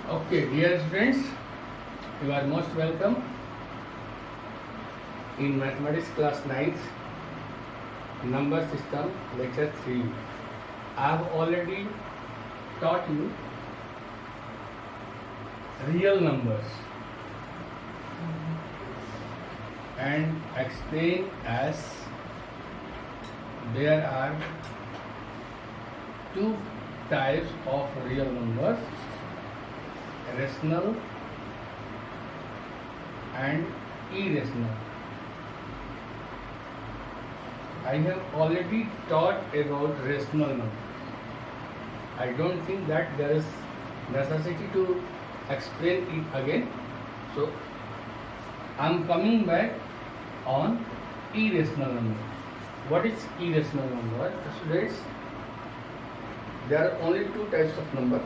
Okay, dear students, you are most welcome in Mathematics class 9th number system lecture 3. I have already taught you real numbers and explain as there are two types of real numbers, rational and irrational. I have already taught about rational number. I don't think that there is necessity to explain it again. So I am coming back on irrational number. What is irrational number? Students, there are only two types of number.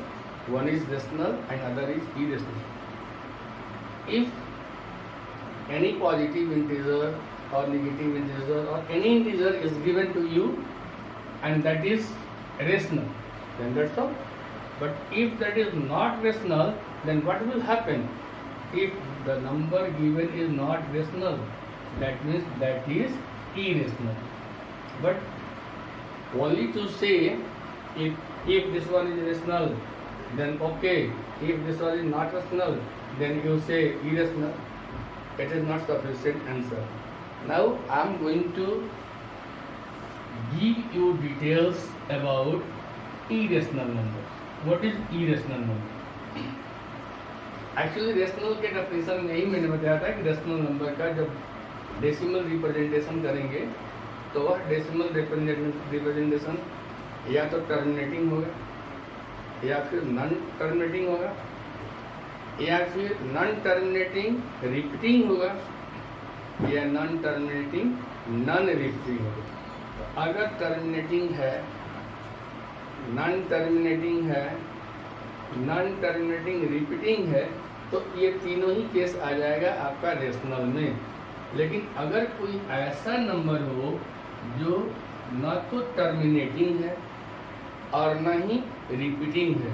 One is rational and other is irrational. If any positive integer or negative integer or any integer is given to you and that is rational, then that's all. But if that is not rational, then what will happen? If the number given is not rational, that means that is irrational. But only to say if this one is rational, then okay. If this one is not rational, then you say irrational. It is not sufficient answer. Now I am going to give you details about irrational numbers. What is irrational number? Actually rational के definition में ही मैंने बताया था कि rational number का जब decimal representation करेंगे तो वह डेसिमल रिप्रेजेंटेशन या तो टर्मिनेटिंग होगा या फिर नॉन टर्मिनेटिंग होगा या फिर नॉन टर्मिनेटिंग रिपीटिंग होगा या नॉन टर्मिनेटिंग नॉन रिपीटिंग होगा। तो अगर टर्मिनेटिंग है, नॉन टर्मिनेटिंग है, नॉन टर्मिनेटिंग रिपीटिंग है, तो ये तीनों ही केस आ जाएगा आपका रेशनल में। लेकिन अगर कोई ऐसा नंबर हो जो न तो टर्मिनेटिंग है और न ही रिपीटिंग है,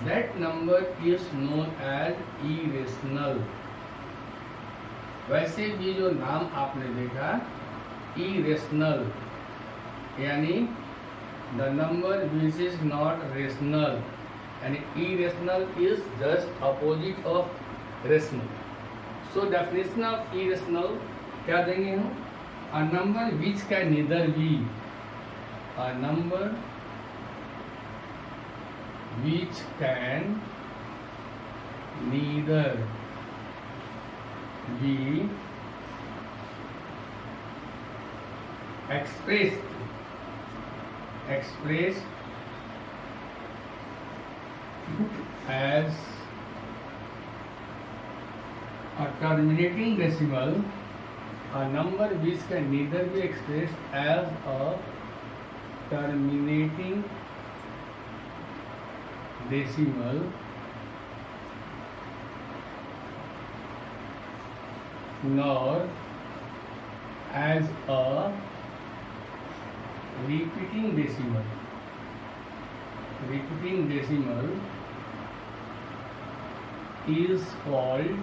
that number is known as irrational. वैसे भी जो नाम आपने देखा इरेशनल यानी the number which is not rational, यानी irrational is just opposite of rational. So definition of irrational क्या देंगे हम? A number which can neither be, a number which can neither be expressed as a terminating decimal, a number which can neither be expressed as a terminating decimal nor as a repeating decimal. Repeating decimal is called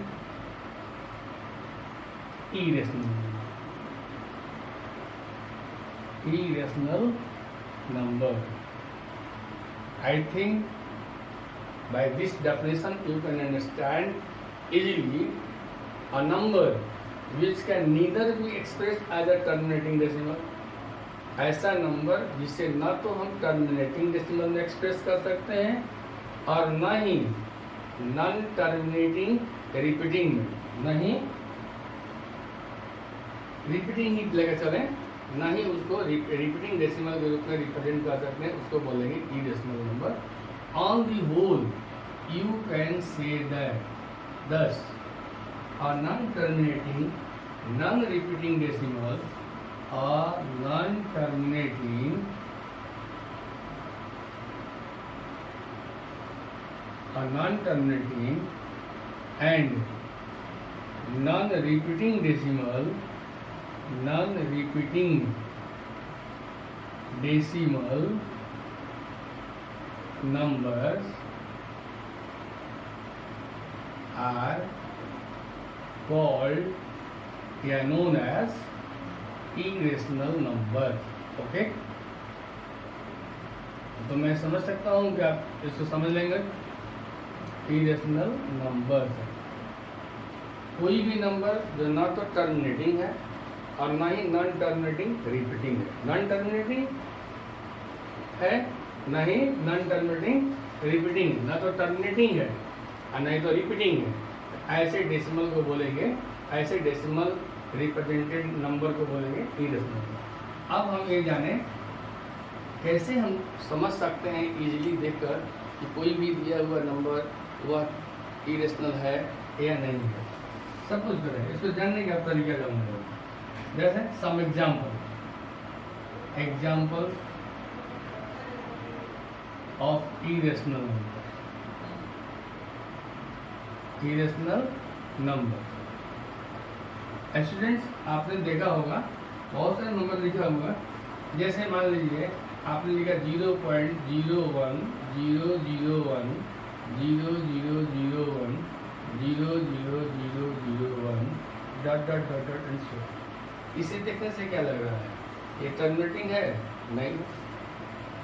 irrational number. I think by this definition you can understand easily a number which can neither be expressed as a terminating decimal, ऐसा number जिसे न तो हम terminating decimal में express कर सकते हैं और न ही नॉन टर्मिनेटिंग रिपीटिंग में, न ही रिपीटिंग ही लेकर चलें, न ही उसको रिपीटिंग डेसिमल के रूप में रिप्रेजेंट कर सकते हैं, उसको बोलेंगे irrational number. On the whole you can say that this a non terminating non repeating decimal or non-terminating and non-repeating decimal numbers are called या known as irrational number. Okay, तो मैं समझ सकता हूँ कि आप इसको समझ लेंगे। इरेशनल नंबर कोई भी नंबर जो ना तो टर्मिनेटिंग है और ना ही नॉन टर्मिनेटिंग रिपीटिंग है। नॉन टर्मिनेटिंग है ना ही नॉन टर्मिनेटिंग रिपीटिंग, ना तो टर्मिनेटिंग है और ना ही तो रिपीटिंग है। ऐसे डेसिमल को बोलेंगे, ऐसे डेसिमल रिप्रेजेंटेड नंबर को बोलेंगे इरेशनल नंबर। अब हम ये जाने कैसे हम समझ सकते हैं इजीली देखकर कि कोई भी दिया हुआ नंबर वह इरेशनल है या नहीं है। सब कुछ करें, इसको जानने का तरीका जानना। जैसे some example of irrational number. Students, आपने देखा होगा बहुत सारे नंबर लिखा हुआ। जैसे मान लीजिए आपने लिखा 0.01 001 0001 000001 ... एंड सो। इसे देखने से क्या लग रहा है? ये टर्मिनेटिंग है? नहीं।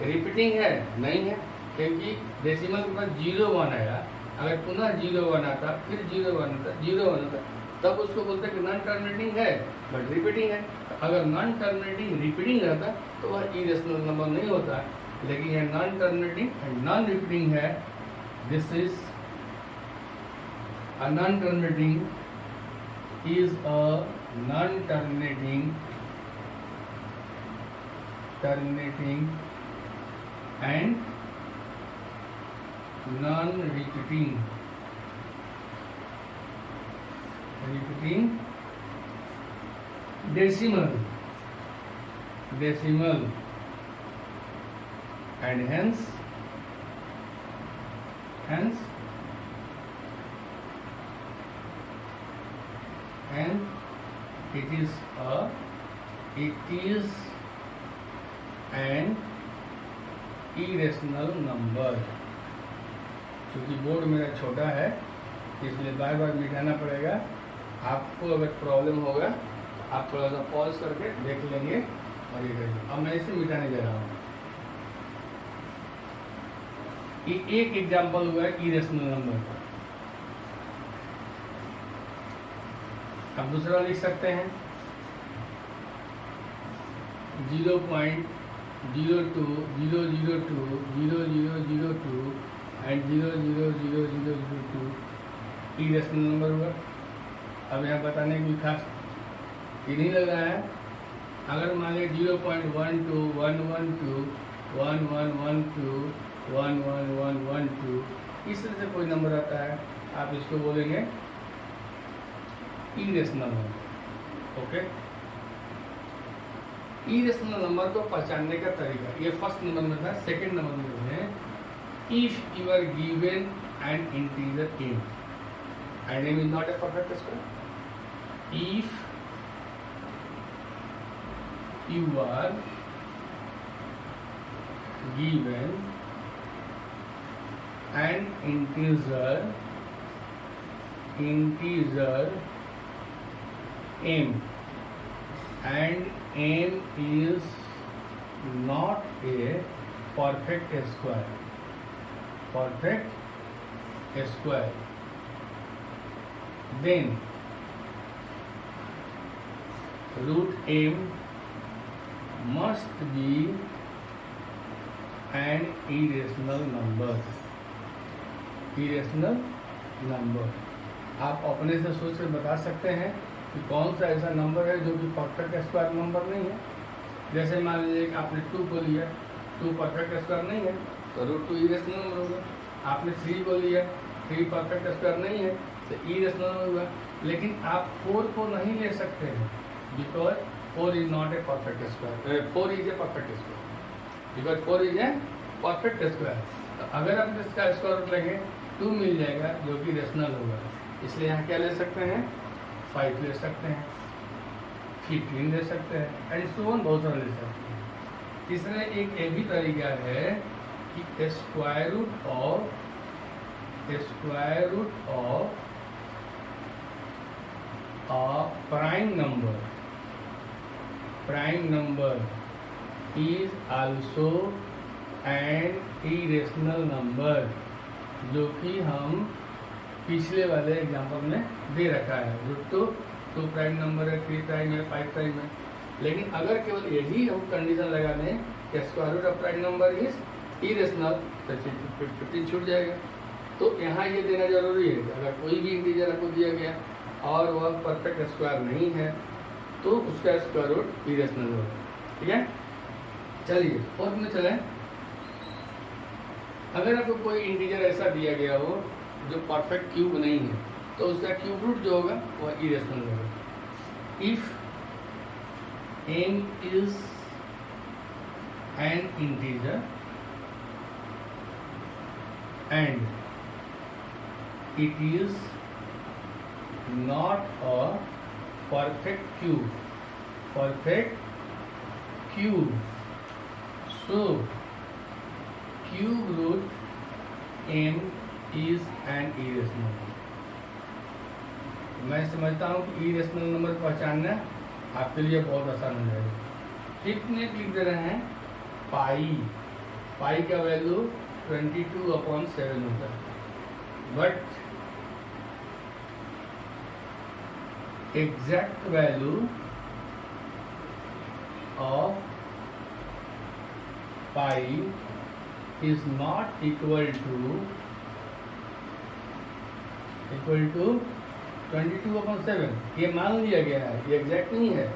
रिपीटिंग है? नहीं है, क्योंकि डेसिमल के बाद 01 आया। अगर पुनः 01 आता, फिर 01 आता, तब उसको बोलते हैं कि नॉन टर्मिनेटिंग है बट रिपीटिंग है। अगर नॉन टर्मिनेटिंग रिपीटिंग रहता तो वह इरेशनल नंबर नहीं होता। लेकिन यह non terminating and non repeating है। This is a non terminating is a non-terminating and non-repeating decimal and hence it is an irrational number। क्योंकि बोर्ड मेरा छोटा है इसलिए बार बार मिटाना पड़ेगा। आपको अगर प्रॉब्लम होगा तो आप थोड़ा सा पॉज करके देख लेंगे और ये करिए। अब मैं इसे मिटाने जा रहा हूँ। एक एग्जाम्पल हुआ है इरेशनल नंबर का। अब दूसरा लिख सकते हैं 0.02 002 0002 एंड 000002 इरेशनल नंबर हुआ। अब यहाँ बताने की खास ये नहीं लग रहा है। अगर मान लें 0.12 112 1112 11112 इस तरह से कोई नंबर आता है, आप इसको बोलेंगे irrational number. Okay, irrational number को पहचानने का तरीका ये फर्स्ट नंबर में था। सेकंड नंबर में है if you are given an integer m and m is not a perfect square। if you are given an integer m and m is not a perfect square, then root m must be an irrational number। आप अपने से सोच कर बता सकते हैं कि कौन सा ऐसा नंबर है जो कि परफेक्ट स्क्वायर नंबर नहीं है। जैसे मान लीजिए कि आपने 2 को लिया, 2 परफेक्ट स्क्वायर नहीं है तो √2 इरेशनल नंबर होगा। आपने 3 को लिया, 3 परफेक्ट स्क्वायर नहीं है तो इरेशनल नंबर होगा। लेकिन आप 4 को नहीं ले सकते हैं because 4 is not a perfect square. 4 is a perfect square because 4 is a perfect square. तो अगर आप इसका स्क्वायर रूट लेंगे 2 मिल जाएगा जो कि रेशनल होगा। इसलिए यहाँ क्या ले सकते हैं? 5 ले सकते हैं, 15 ले सकते हैं एंड सो ऑन, बहुत सारा ले सकते हैं। तीसरा एक ये भी तरीका है कि square root of a prime number is also an irrational number, जो कि हम पिछले वाले एग्जाम्पल में दे रखा है, जो टू प्राइम नंबर है, 3 प्राइम है, 5 प्राइम है। लेकिन अगर केवल यही हम कंडीशन लगा दें कि square root of prime number is irrational, तो 15 छूट जाएगा। तो यहाँ ये देना जरूरी है कि अगर कोई भी इंटीजर आपको दिया गया और वह परफेक्ट स्क्वायर नहीं है तो उसका स्क्वायर रूट इरेशनल होगा। ठीक है, चलिए फोर्थ में चलें। अगर आपको कोई इंटीजर ऐसा दिया गया हो जो परफेक्ट क्यूब नहीं है तो उसका क्यूब रूट जो होगा वह इरेशनल होगा। If n is an integer and it is not a perfect cube, so cube root n is an irrational number। मैं समझता हूँ कि इरेशनल नंबर पहचानना आपके लिए बहुत आसान हो जाएगा। कितने लिख दे रहे हैं, पाई का वैल्यू 22/7 होता है, but exact value of pi is not equal to 22/7। ये मान लिया गया है, ये एग्जैक्ट नहीं है।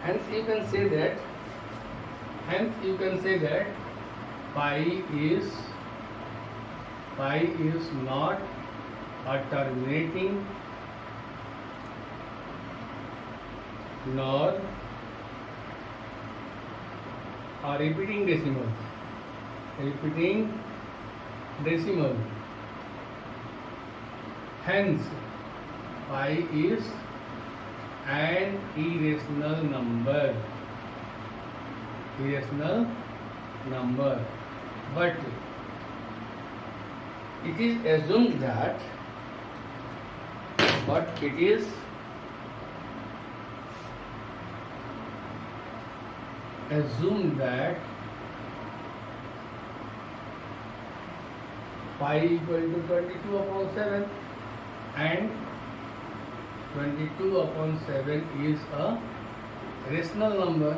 Hence you can say that pi is not a terminating nor a repeating decimal, hence pi is an irrational number, but it is assumed that pi equal to 22/7 and 22/7 is a rational number.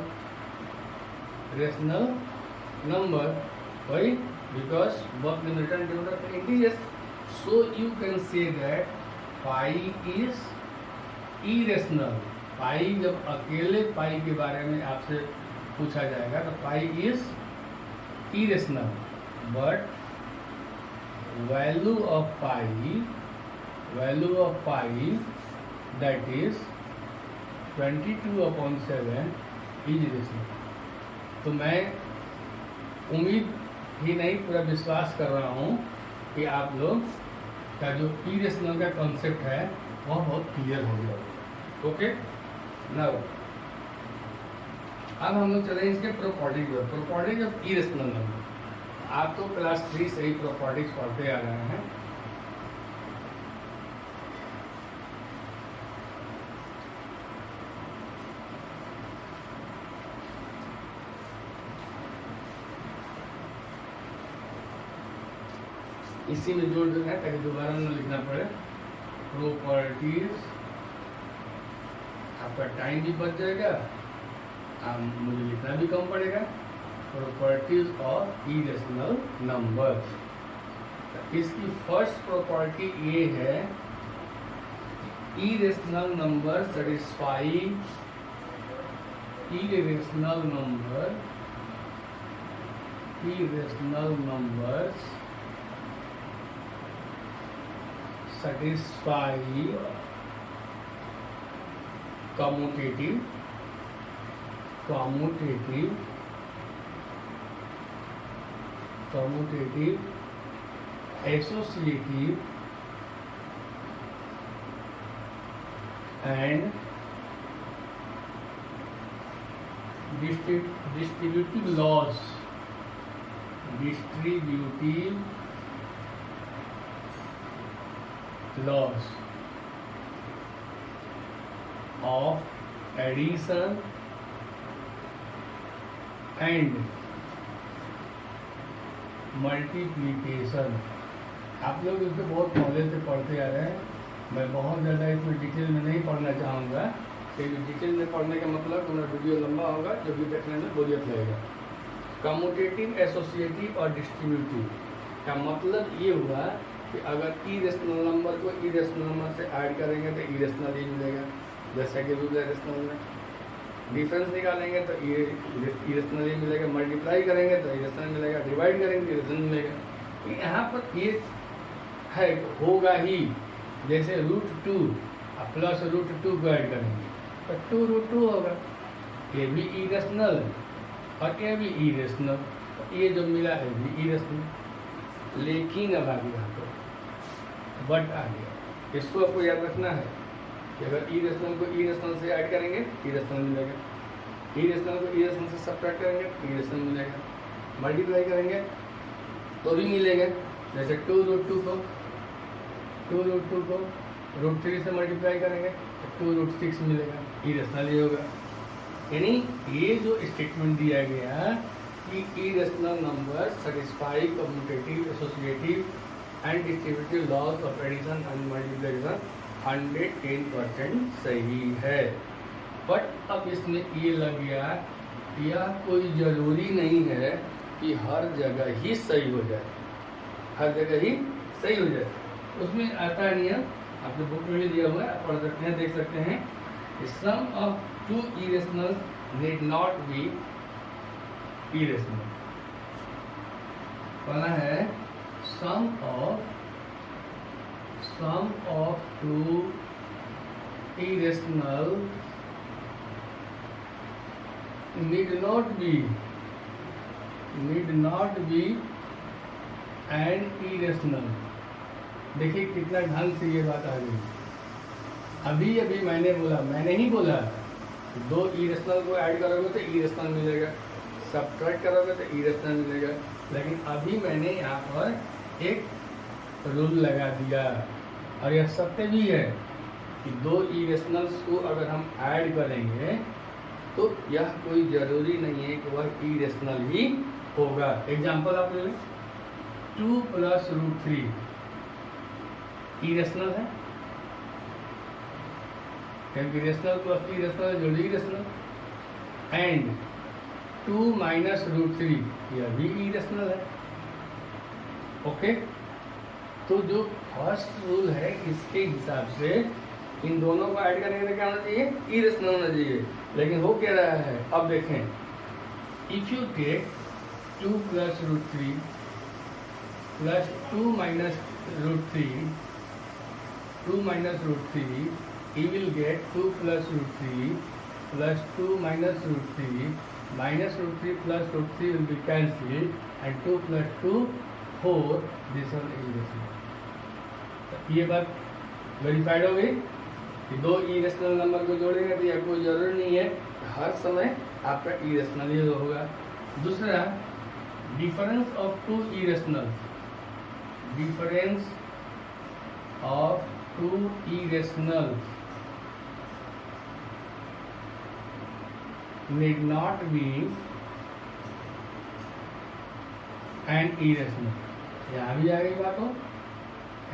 Why? Because both numerator and denominator are integers. So you can say that pi is irrational। पाई जब अकेले पाई के बारे में आपसे पूछा जाएगा तो pi is irrational, but value of pi that is 22/7 is irrational। तो मैं उम्मीद ही नहीं पूरा विश्वास कर रहा हूँ कि आप लोग का जो इरेशनल का कॉन्सेप्ट है वह बहुत क्लियर हो गया। ओके, नाउ अब हम लोग चले इसके प्रॉपर्टीज ऑफ इरेशनल नंबर। आप तो क्लास 3 से ही प्रॉपर्टीज पढ़ते आ रहे हैं। इसी में जोड़ देना है ताकि दोबारा न लिखना पड़े। प्रॉपर्टीज, आपका टाइम भी बच जाएगा, मुझे लिखना भी कम पड़ेगा। प्रॉपर्टीज ऑफ इरेशनल नंबर, इसकी फर्स्ट प्रॉपर्टी ये है, irrational number satisfy irrational numbers satisfy commutative associative and distributive laws, distributive laws of addition and multiplication. आप लोग इसको बहुत नॉलेज से पढ़ते आ रहे हैं, मैं बहुत ज़्यादा इसमें डिटेल में नहीं पढ़ना चाहूँगा, क्योंकि डिटेल में पढ़ने का मतलब तुम्हारा वीडियो लंबा होगा, जो भी देखने में बोरियत लगेगा। कम्यूटेटिव, एसोसिएटिव और डिस्ट्रीब्यूटिव का मतलब ये हुआ कि अगर इरेशनल नंबर को इरेशनल नंबर से ऐड करेंगे तो इरेशनल ही मिलेगा, जैसा कि रूल है रेशनल में। डिफरेंस निकालेंगे तो इरेशनल ही मिलेगा, मल्टीप्लाई करेंगे तो इरेशनल मिलेगा, डिवाइड करेंगे तो इरेशनल मिलेगा। यहाँ पर ये है होगा ही, जैसे √2 प्लस √2 को ऐड करेंगे तो 2√2 होगा, ये भी इरेशनल और ये भी इरेशनल, ये जो मिला है भी इरेशनल। लेकिन अब आगे आपको बट आ गया, इसको आपको याद रखना है कि अगर इरेशनल को इरेशनल से ऐड करेंगे इरेशनल मिलेगा, इरेशनल को इरेशनल से सब्ट्रैक्ट करेंगे इरेशनल मिलेगा, मल्टीप्लाई करेंगे तो भी मिलेगा। जैसे 2√2 को √3 से मल्टीप्लाई करेंगे तो 2√6 मिलेगा, इरेशनल ही होगा। यानी ये जो स्टेटमेंट दिया गया कि irrational number satisfy commutative, associative and distributive laws of addition and multiplication 110% सही है। बट अब इसमें ये लग गया, यह कोई ज़रूरी नहीं है कि हर जगह ही सही हो जाए, हर जगह ही सही हो जाए। उसमें आता है नियम, आपने बुक में भी दिया हुआ है, आप पढ़ सकते हैं, देख सकते हैं। Sum of two irrational need not be irrational. पहला है sum of two irrational need not be and irrational. देखिए कितना ढंग से ये बात आ गई। अभी मैंने ही बोला कि 2 इरेशनल को ऐड करोगे तो इरेशनल मिलेगा, सब्ट्रैक्ट करोगे तो इरेशनल मिलेगा, लेकिन अभी मैंने यहाँ पर एक रूल लगा दिया और यह सत्य भी है कि 2 इरेशनल्स को अगर हम ऐड करेंगे तो यह कोई ज़रूरी नहीं है कि वह इरेशनल ही होगा। एग्जाम्पल आप ले लें, 2 + √3 इरेशनल है, क्योंकि रेशनल प्लस इरेशनल जोड़ी इरेशनल, एंड 2 - √3 यह भी इरेशनल है। ओके, तो जो फर्स्ट रूल है इसके हिसाब से इन दोनों को ऐड करने के लिए क्या होना चाहिए, इरेशनल होना चाहिए। लेकिन हो क्या रहा है, अब देखें, if you take 2 + √3 plus 2 - √3, 2 - √3, you will get 2 + √3 plus 2 - √3, -√3 plus √3 will be cancelled, and 2 + 2 4, this one is irrational। ये बात वेरीफाइड हो गई कि 2 इरेशनल नंबर को जोड़ेंगे तो यह कोई जरूरी नहीं है हर समय आपका इरेशनल ही होगा। दूसरा, difference of 2 irrational, difference of 2 irrational need not be an irrational। यहाँ भी आ गई बात हो,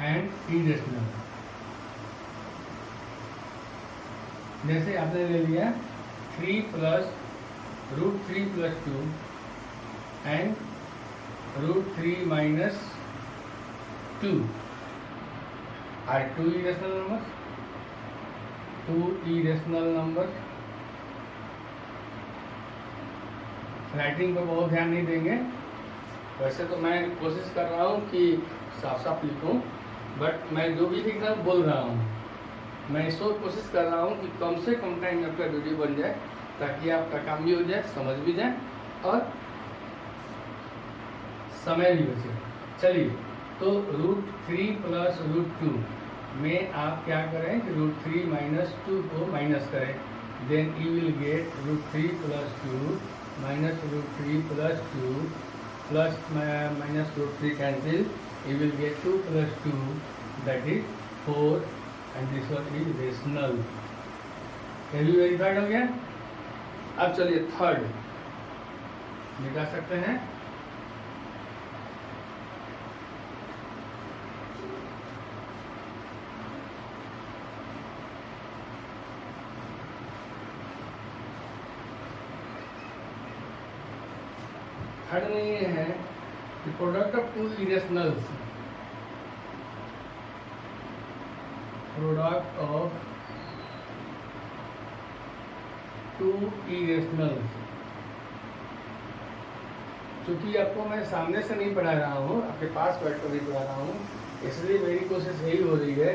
and irrational। जैसे आपने ले लिया 3 + √3 + 2 and √3 - 2 are 2 irrational numbers, 2 irrational numbers। Writing पर बहुत ध्यान नहीं देंगे, वैसे तो मैं कोशिश कर रहा हूँ कि साफ साफ लिखूँ, बट मैं जो भी लिख रहा हूँ बोल रहा हूँ, मैं इसको कोशिश कर रहा हूँ कि कम से कम टाइम में आपका वीडियो बन जाए, ताकि आपका काम भी हो जाए, समझ भी जाए और समय भी बचे। चलिए, तो √3 + √2 में आप क्या करें कि √3 - 2 को माइनस करें, then you will get root 3 plus 2 minus root 3 plus 2 plus minus root 3 cancel, you will get 2 plus 2, that is 4, and this one is rational. ये भी वेरीफाइड हो गया. अब चलिए थर्ड निकाल सकते हैं. थर्ड में ये है कि product of two irrationals, product of two irrationals. क्योंकि आपको मैं सामने से नहीं पढ़ा रहा हूँ, आपके पास बैठ कर नहीं पढ़ा रहा हूँ, इसलिए मेरी कोशिश यही हो रही है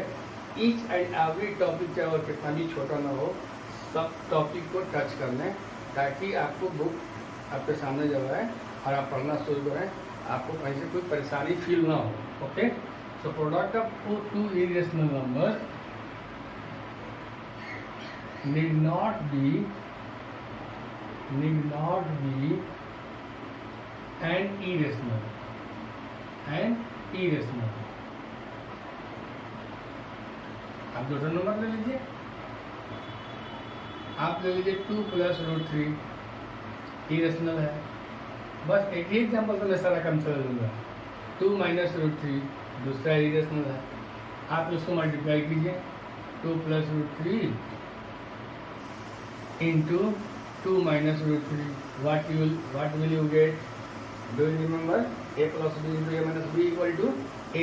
ईच एंड एवरी टॉपिक चाहे और कितना भी छोटा ना हो, सब टॉपिक को टच कर लें, ताकि आपको बुक आपके सामने जब है और आप पढ़ना शुरू करें, आपको कहीं से कोई परेशानी फील ना हो. Okay, so product of two irrational numbers need not be an irrational. आप दूसरा नंबर ले लीजिए. आप ले लीजिए 2 प्लस रूट 3 इरेशनल है. बस एक ही एग्जाम्पल से मैं सारा काम चला लूँगा. 2 माइनस रूट 3 दूसरा इरेशनल है. आप उसको मल्टीप्लाई कीजिए. 2 plus root 3 into 2 minus root 3. What will you get? Do you remember? A plus b into a minus b equal to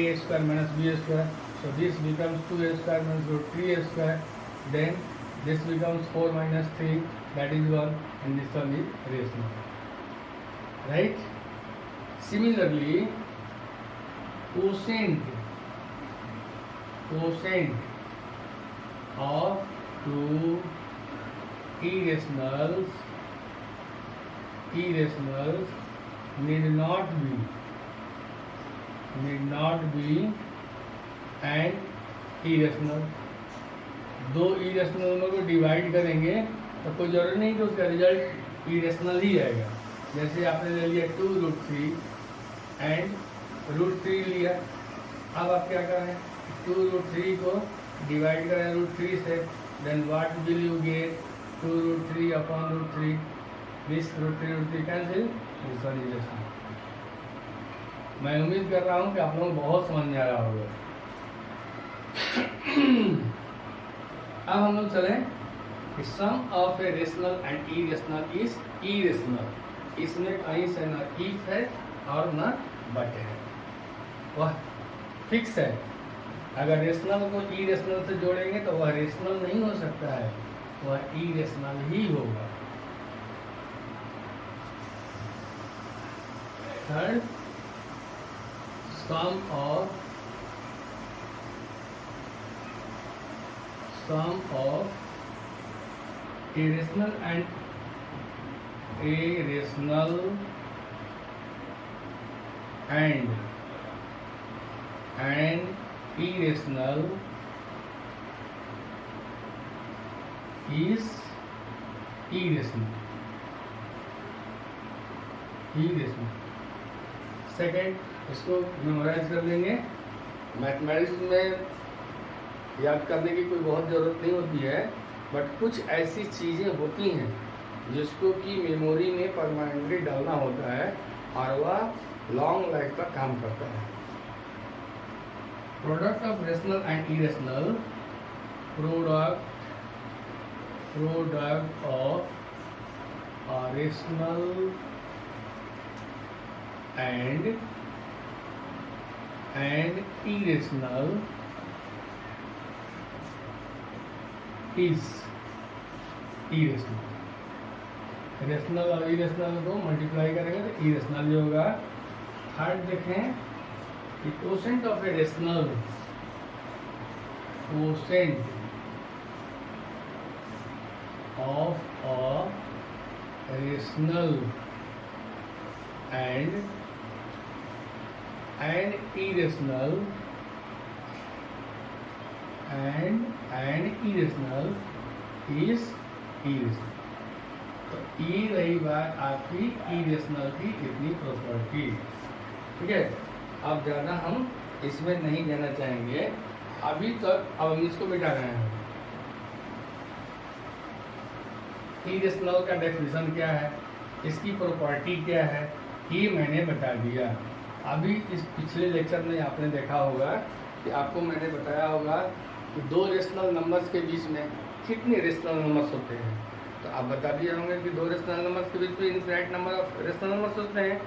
a square minus b square. So this becomes 2a square minus root 3a square. Then this becomes 4 minus 3, that is 1, and this one is rational. Right? Similarly, quotient of two irrationals need not be an irrational. दो irrational number को divide करेंगे तो कोई जरूरी नहीं कि उसका result irrational ही आएगा. जैसे आपने ले लिया 2 रूट 3 एंड रूट 3 लिया. अब आप क्या करें, 2 रूट 3 को डिवाइड करें रूट 3 से, then what will you get? 2 root 3 upon root 3. This root 3 cancel. This one is rational. मैं उम्मीद कर रहा हूँ कि आप लोगों को बहुत समझ में आ रहा होगा. अब हम लोग चलें कि sum of a rational and irrational is irrational. इसमें कहीं से ना इफ है और ना बट है, वह फिक्स है. अगर रेशनल को इरेशनल से जोड़ेंगे तो वह रेशनल नहीं हो सकता है, वह इरेशनल ही होगा. Third, sum of irrational and irrational and irrational is irrational. Second, इसको मेमोराइज कर लेंगे. मैथमेटिक्स में याद करने की कोई बहुत ज़रूरत नहीं होती है, बट कुछ ऐसी चीज़ें होती हैं जिसको कि मेमोरी में परमानेंटली डालना होता है और वह लॉन्ग लाइफ तक काम करता है. Product of rational and irrational, product of rational and irrational is irrational. Rational और इरेशनल को मल्टीप्लाई करेंगे तो इरेशनल जो होगा. थर्ड देखें कि quotient of a rational, quotient of a rational and irrational is irrational. तो ये रही बात आपकी इरेशनल की इतनी प्रॉपर्टी, ठीक है। अब ज़्यादा हम इसमें नहीं जाना चाहेंगे अभी तक। अब हम इसको मिटा रहे हैं। इरेशनल का डेफिनेशन क्या है, इसकी प्रॉपर्टी क्या है, ये मैंने बता दिया। अभी इस पिछले लेक्चर में आपने देखा होगा कि आपको मैंने बताया होगा कि दो रेशनल नंबर्स के बीच में कितने रेशनल नंबर्स होते हैं। तो आप बता दिए होंगे कि दो रेशनल नंबर्स के बीच में infinite number of rational numbers होते हैं।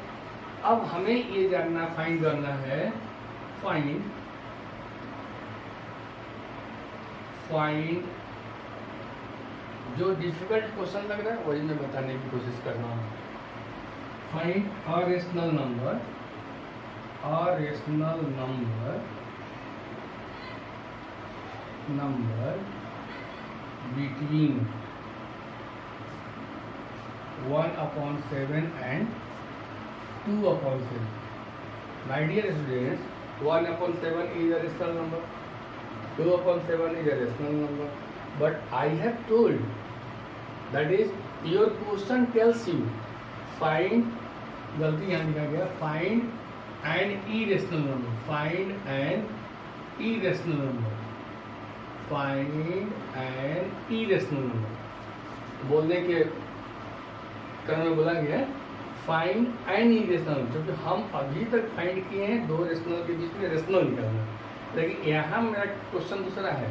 अब हमें ये जानना, फाइंड करना है, फाइंड जो डिफिकल्ट क्वेश्चन लग रहा है वही मैं बताने की कोशिश कर रहा हूँ। Find a rational number between 1/7 and 2/7. My dear students, 1/7 is a rational number, 2/7 is a rational number, but I have told, that is your question tells you find, गलती यहाँ लिखा गया, find an irrational number, find an irrational number, बोलने के क्रम में बोला गया फाइंड एन इरेशनल, क्योंकि हम अभी तक फाइंड किए हैं दो रेशनल के बीच में रेशनल निकालना। लेकिन यहाँ मेरा क्वेश्चन दूसरा है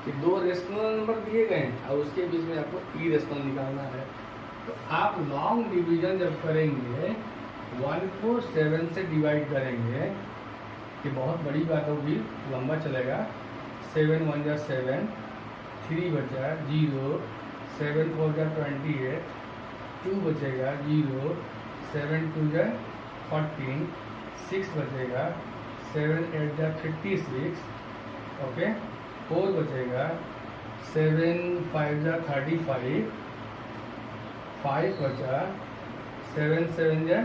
कि दो रेशनल नंबर दिए गए हैं और उसके बीच में आपको इरेशनल निकालना है। तो आप लॉन्ग डिवीजन जब करेंगे 1 को 7 से डिवाइड करेंगे, ये बहुत बड़ी बात होगी, लंबा चलेगा। 7 1 जा 7, 3 बचा 0, 7 4 जा 28, 2 बचेगा 0, 7 2 जा 14, 6 बचेगा, 7 8 जा 56, ओके, 4 बचेगा, 7 5 जा 35, 5 बचा, 7 7 जा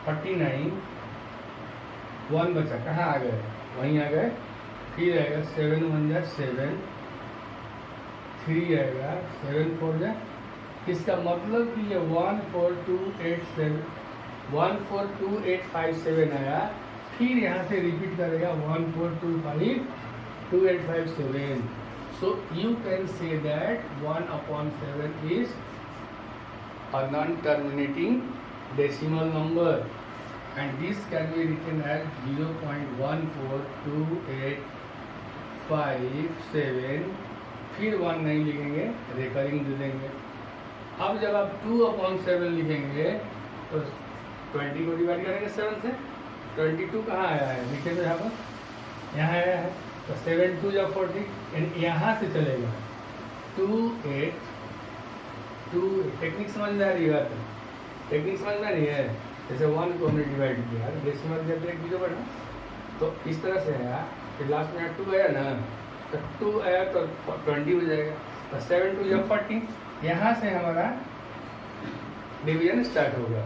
49, 1 बचा, कहाँ आ गए, वहीं आ गए। फिर आएगा 7 1 जा 7, 3 आएगा, 7 4 जा, इसका मतलब कि ये 142857 आया। फिर यहाँ से रिपीट करेगा 14252857। सो you can say that 1/7 is a non-terminating decimal number, and this can be written as 0.142857। फिर 1 नहीं लिखेंगे, रिकरिंग दे देंगे। अब जब आप 2/7 लिखेंगे तो 20 को डिवाइड करेंगे 7 से, 22 कहाँ आया है, लिखे तो यहाँ पर, यहाँ आया है। तो 7 2 जब 40, यहाँ से चलेगा 2 8 2। टेक्निक समझ में आ रही है, टेक्निक समझ में आ रही है। जैसे 1 को हमने डिवाइड किया, डेसिमल जब एक बीजो बढ़ा, तो इस तरह से आया, फिर लास्ट में 2 आया ना, तो 2 आया तो 20 हो जाएगा। तो 7 2 जब 40, यहाँ से हमारा डिवीजन स्टार्ट होगा।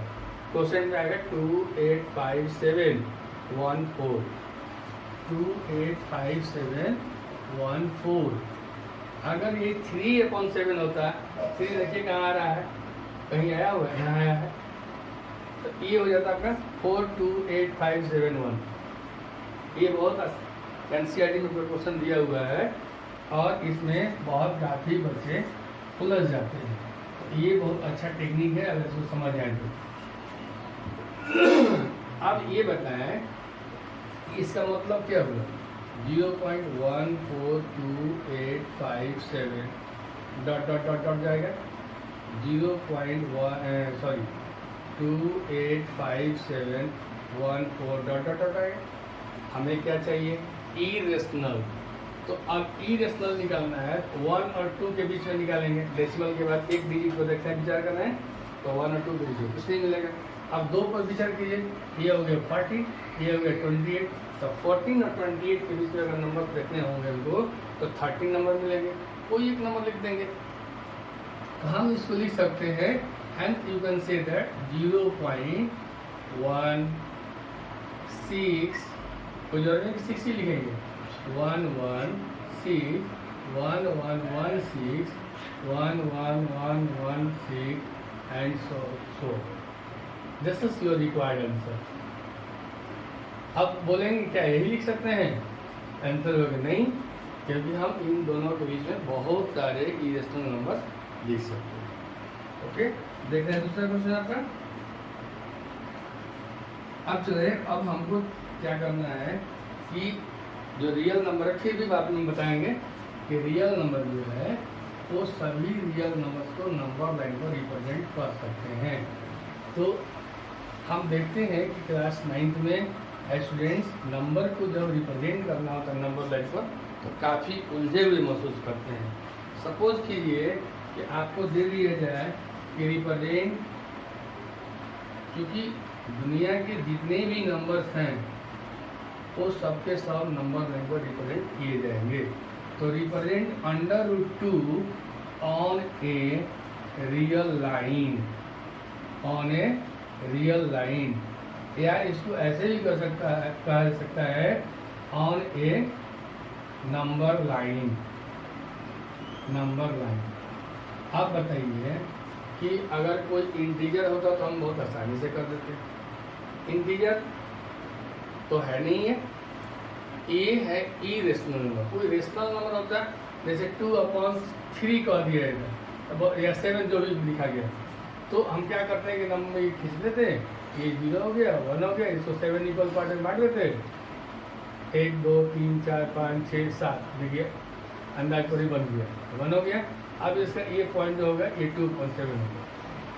क्वेश्चन में आएगा 285714, 285714। अगर ये 3/7 होता, 3 देखिए कहाँ आ रहा है, कहीं आया हुआ है, यहाँ आया है, तो ये हो जाता आपका 428571। ये बहुत एनसीईआरटी में क्वेश्चन दिया हुआ है और इसमें बहुत काफ़ी बच्चे उलझ जाते हैं। तो ये बहुत अच्छा टेक्निक है अगर इसको समझ आए तो। अब ये बताएं इसका मतलब क्या हुआ, 0.142857 डॉट डॉट डॉट डॉट जाएगा 285714 डॉट डॉट डॉट आएगा। हमें क्या चाहिए, इरेशनल। तो अब इरेशनल निकालना है, 1 और 2 के बीच में निकालेंगे। डेसिमल के बाद एक डिजिट को देखना है, विचार करना है, तो 1 और 2 के बीच में कुछ नहीं मिलेगा। अब 2 पर विचार कीजिए, ये हो गया 40, ये हो गया 28। तो 14 और 28 के बीच में अगर नंबर देखने होंगे हमको तो 13 नंबर मिलेंगे, कोई एक नंबर लिख देंगे। तो हम इसको लिख सकते हैं, hence you can say that 0.16, कोई जरूरत नहीं कि 6 ही लिखेंगे, 116 1116 1116 and so this is your required answer. अब बोलेंगे क्या यही लिख सकते हैं? आंसर होगा नहीं, क्योंकि हम इन दोनों के बीच में बहुत सारे इरेशनल नंबर लिख सकते हैं. ओके, देखते हैं दूसरा क्वेश्चन आपका. अब चले, अब हमको क्या करना है कि जो रियल नंबर है, फिर भी बात में बताएंगे कि रियल नंबर जो है वो सभी रियल नंबर्स को नंबर लाइन को रिप्रेजेंट कर सकते हैं. तो हम देखते हैं कि क्लास 9th में स्टूडेंट्स नंबर को जब रिप्रेजेंट करना होता है नंबर लाइन पर तो काफ़ी उलझे हुए महसूस करते हैं. सपोज कीजिए कि आपको दे दिया जाए कि रिप्रेजेंट, क्योंकि दुनिया के जितने भी नंबर्स हैं वो सबके सब नंबर लाइन पर रिप्रेजेंट किए जाएंगे. तो represent √2 on a real line, on a real line, या इसको ऐसे भी कर सकता है, कहा जा सकता है on A number line, number line. आप बताइए कि अगर कोई इंटीजर होता तो हम बहुत आसानी से कर देते. इंटीजर तो है नहीं है, ए है इरेशनल नंबर. कोई रेशनल नंबर होता है जैसे 2/3 कह दिया जाता या 7 जो भी लिखा गया, तो हम क्या करते हैं कि नंबर में खींच लेते हैं, ये 0 हो गया, 1 हो गया, इसको 7 इक्वल पार्ट में बांट लेते हैं. 1 2 3 4 5 6 7, देखिए अंदाज पर ही बन गया, 1 हो गया. अब इसका ये पॉइंट जो होगा ये 2.7 हो गया.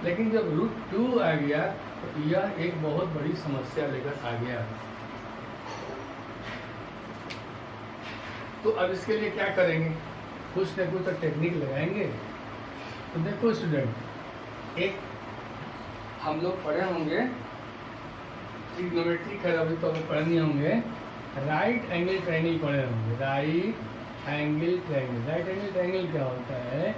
लेकिन जब √2 आ गया तो यह एक बहुत बड़ी समस्या लेकर आ गया. तो अब इसके लिए क्या करेंगे? कुछ न कुछ तो टेक्निक लगाएंगे. तो देखो स्टूडेंट, एक हम लोग पढ़े होंगे ट्रिग्नोमेट्री, खैर अभी तो पढ़े नहीं होंगे. राइट एंगल ट्रायंगल पढ़े होंगे. Right angle triangle, right angle triangle क्या होता है?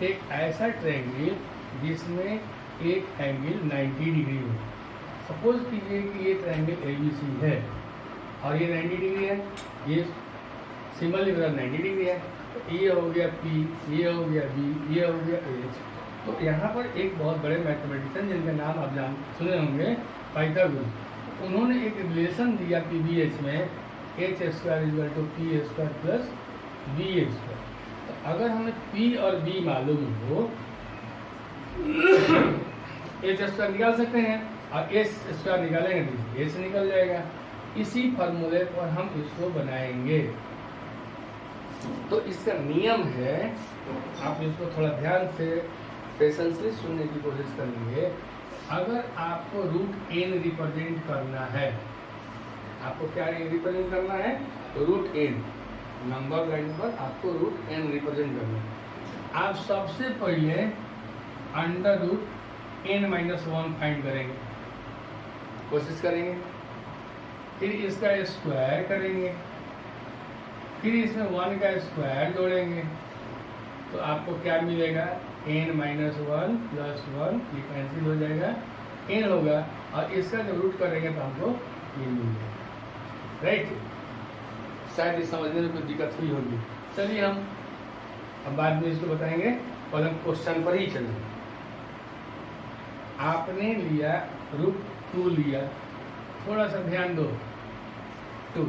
एक ऐसा ट्रायंगल जिसमें एक एंगल 90 डिग्री हो. सपोज कीजिए कि ये ट्रायंगल ABC है और ये 90 डिग्री है, ये सिंबल की तरह 90 डिग्री है. तो ये हो गया P, ये हो गया B, ये हो गया H. तो यहाँ पर एक बहुत बड़े मैथमेटिशियन जिनका नाम आप सुने होंगे, पाइथागोरस, उन्होंने एक रिलेशन दिया PBH में h² = p² + b². तो अगर हमें P और B मालूम हो h² निकाल सकते हैं और s² निकालेंगे तो h निकल जाएगा. इसी फार्मूले पर हम इसको बनाएंगे. तो इसका नियम है, आप इसको थोड़ा ध्यान से पेशेंसली सुनने की कोशिश करेंगे. अगर आपको √n रिप्रेजेंट करना है, आपको क्या रिप्रेजेंट करना है? √n. नंबर लाइन पर आपको √n रिप्रेजेंट करना है. आप सबसे पहले √n-1 फाइंड करेंगे, कोशिश करेंगे. फिर इसका स्क्वायर करेंगे, फिर इसमें 1 का स्क्वायर जोड़ेंगे. तो आपको क्या मिलेगा? n-1 + 1, ये कैंसिल हो जाएगा, n होगा. और इसका जब रूट करेंगे तो हमको ये मिलेगा. राइट, शायद ये समझने में कोई दिक्कत हुई होगी. चलिए हम अब बाद में इसको बताएंगे, पहले हम क्वेश्चन पर ही चलेंगे. आपने लिया √2 लिया, थोड़ा सा ध्यान दो. 2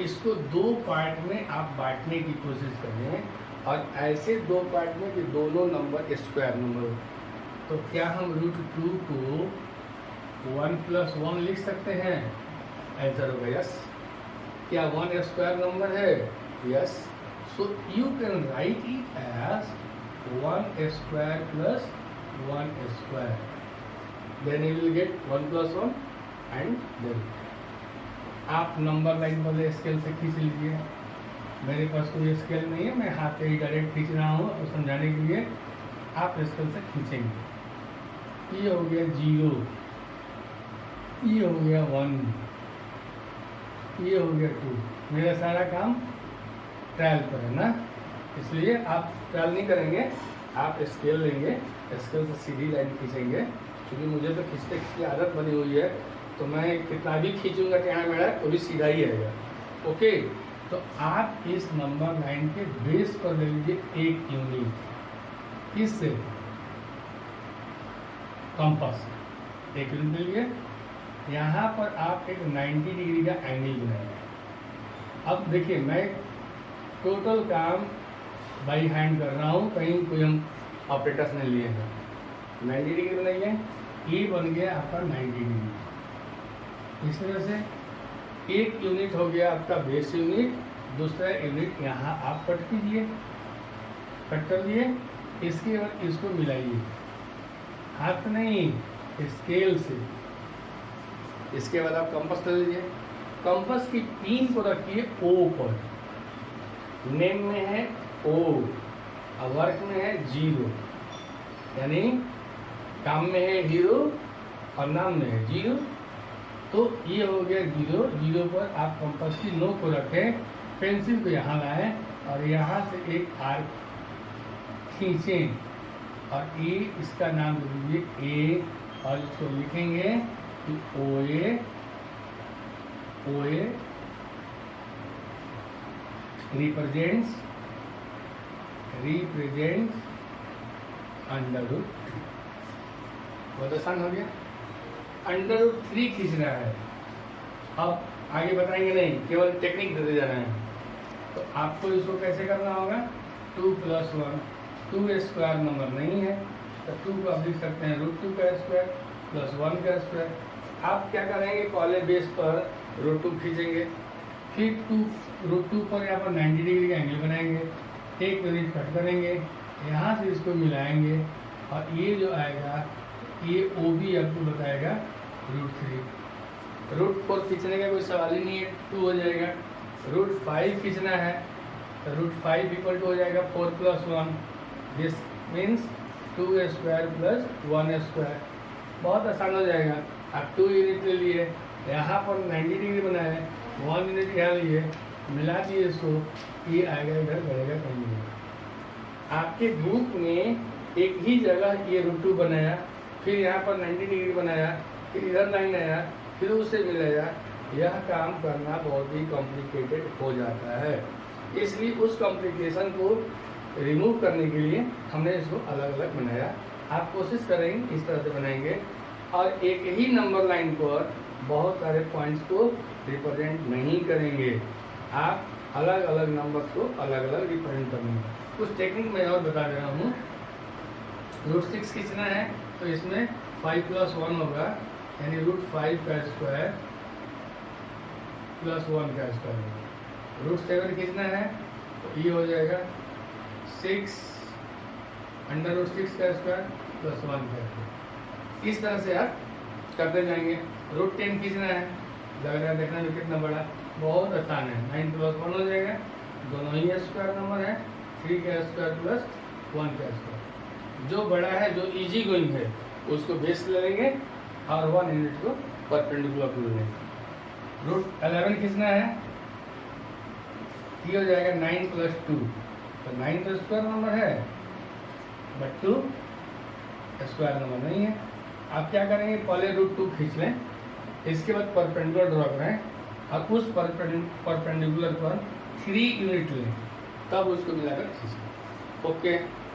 इसको 2 पार्ट में आप बांटने की कोशिश करें और ऐसे 2 पार्ट में कि दोनों नंबर स्क्वायर नंबर हो. तो क्या हम √2 को 1 + 1 लिख सकते हैं? आंसर होगा यस. क्या 1 स्क्वायर नंबर है? Yes. So you can write it as 1² + 1². Then you will get 1 + 1 and then आप नंबर लाइन वाले स्केल से खींच लीजिए. मेरे पास कोई स्केल नहीं है, मैं हाथ से ही डायरेक्ट खींच रहा हूँ तो समझाने के लिए. आप स्केल से खींचेंगे. ये हो गया 0, ये हो गया 1, ये हो गया 2. मेरा सारा काम ट्रायल पर है ना, इसलिए आप ट्रायल नहीं करेंगे, आप स्केल लेंगे, स्केल से सीधी लाइन खींचेंगे. क्योंकि मुझे तो खींचते खींचते आदत बनी हुई है, तो मैं कितना भी खींचूंगा क्या मेरा वो भी सीधा ही आएगा. ओके, तो आप इस नंबर लाइन के बेस पर ले लीजिए 1 यूनिट। किससे? कंपास 1 यूनिट ले लिए। यहाँ पर आप एक 90 डिग्री का एंगल बनाएंगे। अब देखिए, मैं टोटल काम बाई हैंड कर रहा हूँ, कहीं कोई हम ऑपरेटर्स ने लिए हैं। 90 डिग्री बनाइए, ये बन गया आपका 90 डिग्री। इस तरह से 1 यूनिट हो गया आपका बेस यूनिट, दूसरा यूनिट यहाँ आप कट कीजिए, कट कर लिए। इसके बाद इसको मिलाइए, हाथ नहीं, स्केल से। इसके बाद आप कंपास ले लीजिए, कंपास की पिन को रखिए O पर। नेम में है O और वर्क में है 0, यानी काम में है 0 और नाम में है 0। तो ये हो गया 0। 0 पर आप कंपास की नोक को रखें, पेंसिल को यहाँ लाएं और यहाँ से एक आर्क खींचें और ए इसका नाम दे दीजिए A, और इसको लिखेंगे कि OA रिप्रेजेंट्स √3। बहुत आसान हो गया। √3 खींचना है। अब आगे बताएंगे नहीं, केवल टेक्निक देते जाना है। तो आपको इसको कैसे करना होगा? 2 + 1, 2 स्क्वायर नंबर नहीं है तो 2 को आप लिख सकते हैं √2 का स्क्वायर प्लस 1 का स्क्वायर। आप क्या करेंगे? पहले बेस पर √2 खींचेंगे, फिर √2 पर यहाँ पर 90 डिग्री का एंगल बनाएंगे, 1 यूनिट कट करेंगे, यहाँ से इसको मिलाएंगे और ये जो आएगा ये OB आपको बताएगा √3। √4 खींचने का कोई सवाल ही नहीं है, 2 हो जाएगा। √5 खींचना है तो √5 = हो जाएगा 4 + 1, this means 2 square plus 1 square. बहुत आसान हो जाएगा। आप 2 यूनिट ले लिए, यहाँ पर 90 डिग्री बनाए, 1 यूनिट यहाँ लिए, मिला दिए इसको, ये आएगा, इधर बढ़ेगा कहीं नहीं। आपके बुक में एक ही जगह ये √2 बनाया, फिर यहाँ पर 90 डिग्री बनाया, फिर इधर लाइन आया, फिर उसे मिलाया। यह काम करना बहुत ही कॉम्प्लिकेटेड हो जाता है। इसलिए उस कॉम्प्लिकेशन को रिमूव करने के लिए हमने इसको अलग अलग बनाया। आप कोशिश करेंगे इस तरह से बनाएंगे और एक ही नंबर लाइन पर बहुत सारे पॉइंट्स को रिप्रेजेंट नहीं करेंगे। आप अलग अलग नंबर्स को अलग अलग रिप्रेजेंट करेंगे। कुछ टेक्निक मैं और बता दे रहा हूँ। √6 खींचना है तो इसमें 5 + 1 होगा, यानी √5 का स्क्वायर प्लस 1 का स्क्वायर होगा। √7 खींचना है तो ये हो जाएगा 6 √6 का स्क्वायर प्लस 1 का स्क्वायर। इस तरह से आप करते जाएंगे। √10 खींचना है, लग रहा है देखना में कितना बड़ा, बहुत आसान है। 9 + 1 हो जाएगा, दोनों ही स्क्वायर नंबर है, 3 का स्क्वायर प्लस 1 का स्क्वायर। जो बड़ा है, जो इजी गोइंग है, उसको बेस ले लेंगे और 1 यूनिट को परपेंडिकुलर ले लेंगे। √11 खींचना है, ये हो जाएगा 9 + 2, तो 9 तो स्क्वायर नंबर है बट 2 स्क्वायर नंबर नहीं है। आप क्या करेंगे? पहले √2 खींच लें, इसके बाद परपेंडिकुलर ड्रॉ करें और उस परपेंडिकुलर पर 3 यूनिट लें, तब उसको मिलाकर खींचें। ओके।